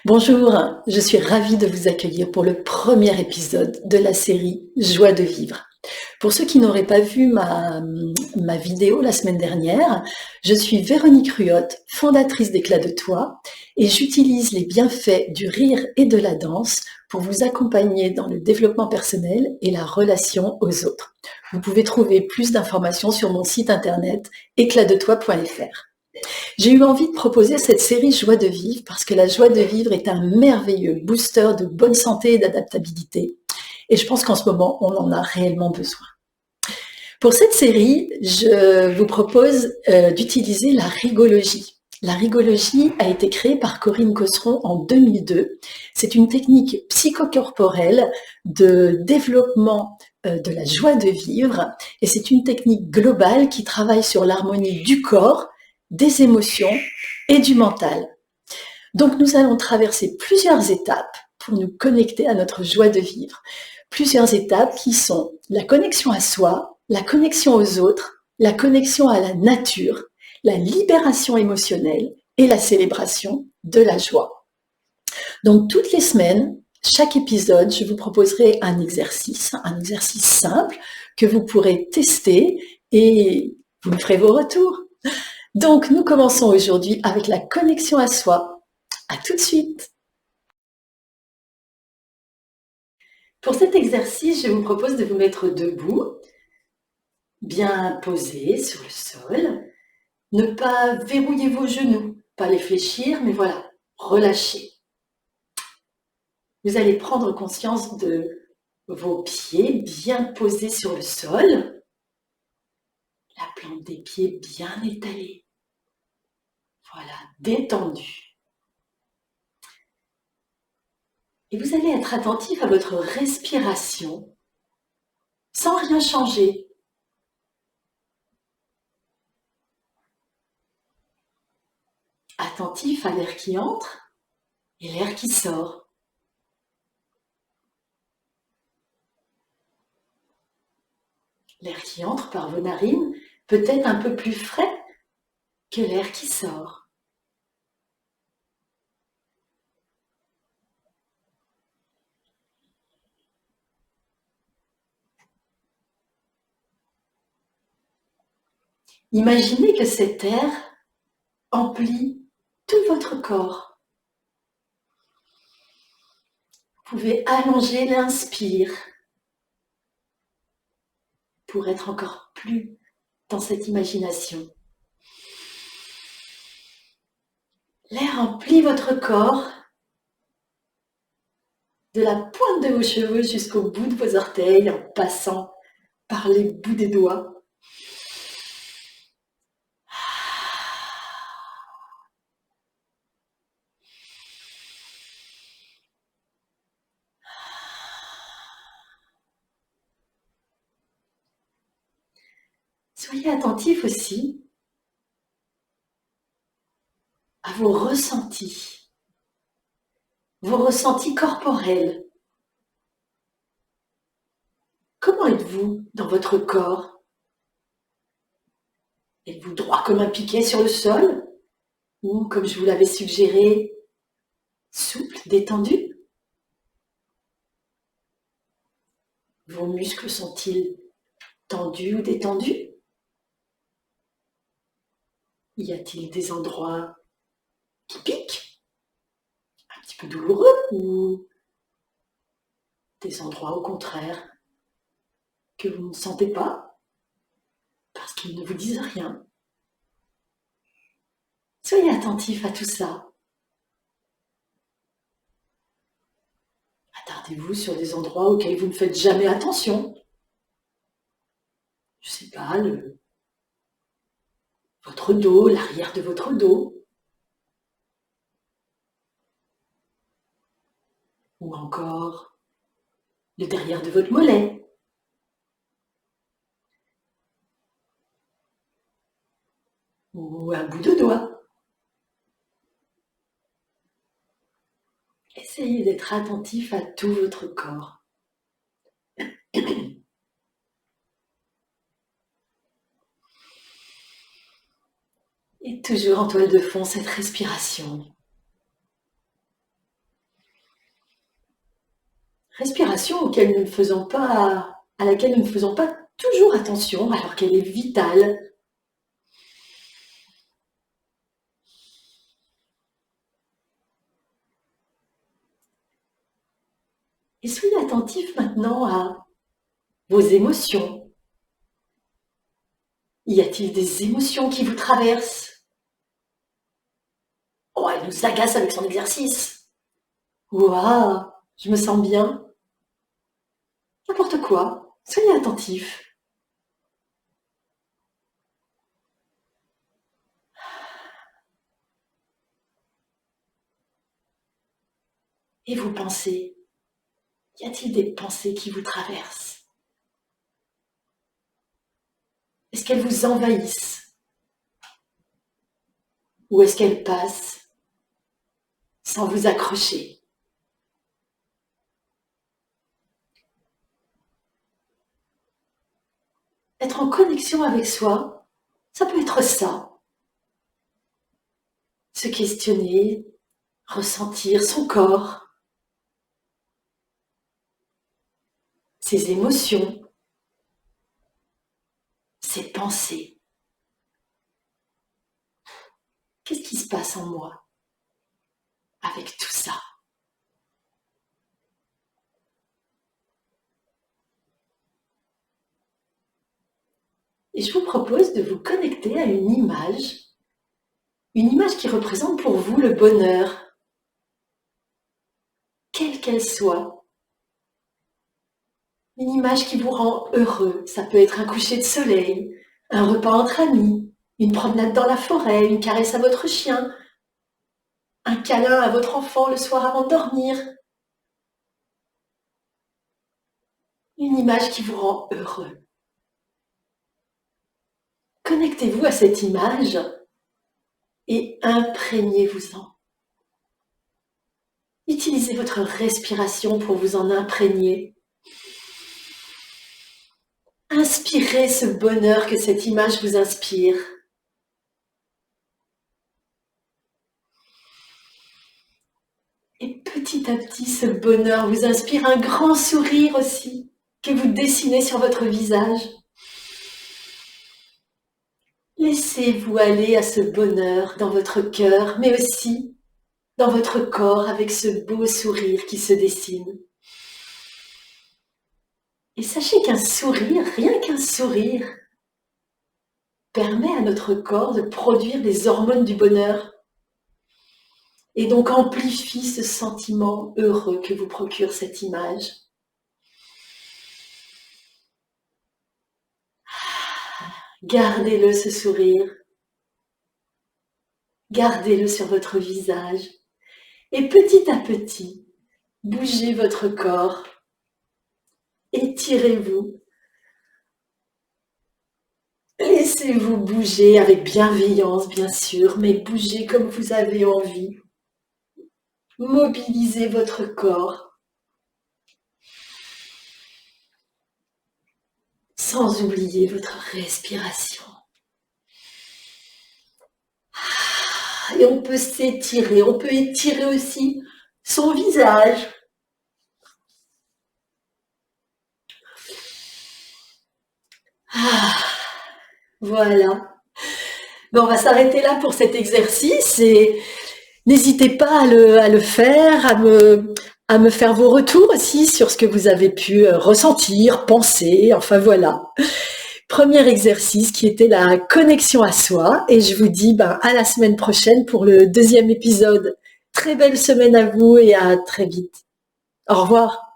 Bonjour, je suis ravie de vous accueillir pour le premier épisode de la série Joie de vivre. Pour ceux qui n'auraient pas vu ma vidéo la semaine dernière, je suis Véronique Ruotte, fondatrice d'Éclat de Toi, et j'utilise les bienfaits du rire et de la danse pour vous accompagner dans le développement personnel et la relation aux autres. Vous pouvez trouver plus d'informations sur mon site internet éclatdetoi.fr. J'ai eu envie de proposer cette série Joie de vivre parce que la joie de vivre est un merveilleux booster de bonne santé et d'adaptabilité. Et je pense qu'en ce moment, on en a réellement besoin. Pour cette série, je vous propose d'utiliser la rigologie. La rigologie a été créée par Corinne Cosseron en 2002. C'est une technique psychocorporelle de développement de la joie de vivre et c'est une technique globale qui travaille sur l'harmonie du corps, des émotions et du mental. Donc nous allons traverser plusieurs étapes pour nous connecter à notre joie de vivre. Plusieurs étapes qui sont la connexion à soi, la connexion aux autres, la connexion à la nature, la libération émotionnelle et la célébration de la joie. Donc toutes les semaines, chaque épisode, je vous proposerai un exercice simple que vous pourrez tester et vous me ferez vos retours. Donc nous commençons aujourd'hui avec la connexion à soi. À tout de suite. Pour cet exercice, je vous propose de vous mettre debout, bien posé sur le sol. Ne pas verrouiller vos genoux, pas les fléchir, mais voilà, relâcher. Vous allez prendre conscience de vos pieds bien posés sur le sol, la plante des pieds bien étalée. Voilà, détendue. Et vous allez être attentif à votre respiration sans rien changer. Attentif à l'air qui entre et l'air qui sort. L'air qui entre par vos narines peut être un peu plus frais que l'air qui sort. Imaginez que cet air emplit tout votre corps. Vous pouvez allonger l'inspire pour être encore plus dans cette imagination. L'air emplit votre corps de la pointe de vos cheveux jusqu'au bout de vos orteils en passant par les bouts des doigts. Soyez attentif aussi à vos ressentis corporels. Comment êtes-vous dans votre corps? Êtes-vous droit comme un piquet sur le sol? Ou, comme je vous l'avais suggéré, souple, détendu? Vos muscles sont-ils tendus ou détendus? Y a-t-il des endroits qui piquent, un petit peu douloureux, ou des endroits au contraire que vous ne sentez pas parce qu'ils ne vous disent rien? Soyez attentif à tout ça. Attardez-vous sur des endroits auxquels vous ne faites jamais attention. Je ne sais pas, votre dos, l'arrière de votre dos. Ou encore le derrière de votre mollet. Ou un bout de doigt. Essayez d'être attentif à tout votre corps. Et toujours en toile de fond, cette respiration. Respiration à laquelle nous ne faisons pas toujours attention alors qu'elle est vitale. Et soyez attentif maintenant à vos émotions. Y a-t-il des émotions qui vous traversent? Oh, elle nous agace avec son exercice. Waouh, je me sens bien. N'importe quoi, soyez attentif. Et vos pensées? Y a-t-il des pensées qui vous traversent? Est-ce qu'elles vous envahissent? Ou est-ce qu'elles passent sans vous accrocher? Être en connexion avec soi, ça peut être ça. Se questionner, ressentir son corps, ses émotions, ses pensées. Qu'est-ce qui se passe en moi avec tout ça? Et je vous propose de vous connecter à une image qui représente pour vous le bonheur, quelle qu'elle soit. Une image qui vous rend heureux. Ça peut être un coucher de soleil, un repas entre amis, une promenade dans la forêt, une caresse à votre chien, un câlin à votre enfant le soir avant de dormir. Une image qui vous rend heureux. Connectez-vous à cette image et imprégnez-vous-en. Utilisez votre respiration pour vous en imprégner. Inspirez ce bonheur que cette image vous inspire. Et petit à petit, ce bonheur vous inspire un grand sourire aussi, que vous dessinez sur votre visage. Laissez-vous aller à ce bonheur dans votre cœur, mais aussi dans votre corps avec ce beau sourire qui se dessine. Et sachez qu'un sourire, rien qu'un sourire, permet à notre corps de produire les hormones du bonheur et donc amplifie ce sentiment heureux que vous procure cette image. Gardez-le, ce sourire. Gardez-le sur votre visage. Et petit à petit, bougez votre corps. Étirez-vous. Laissez-vous bouger avec bienveillance, bien sûr, mais bougez comme vous avez envie. Mobilisez votre corps. Sans oublier votre respiration. Et on peut s'étirer, on peut étirer aussi son visage. Voilà. On va s'arrêter là pour cet exercice et n'hésitez pas à le faire, à me faire vos retours aussi sur ce que vous avez pu ressentir, penser, enfin voilà. Premier exercice qui était la connexion à soi et je vous dis à la semaine prochaine pour le 2e épisode. Très belle semaine à vous et à très vite. Au revoir.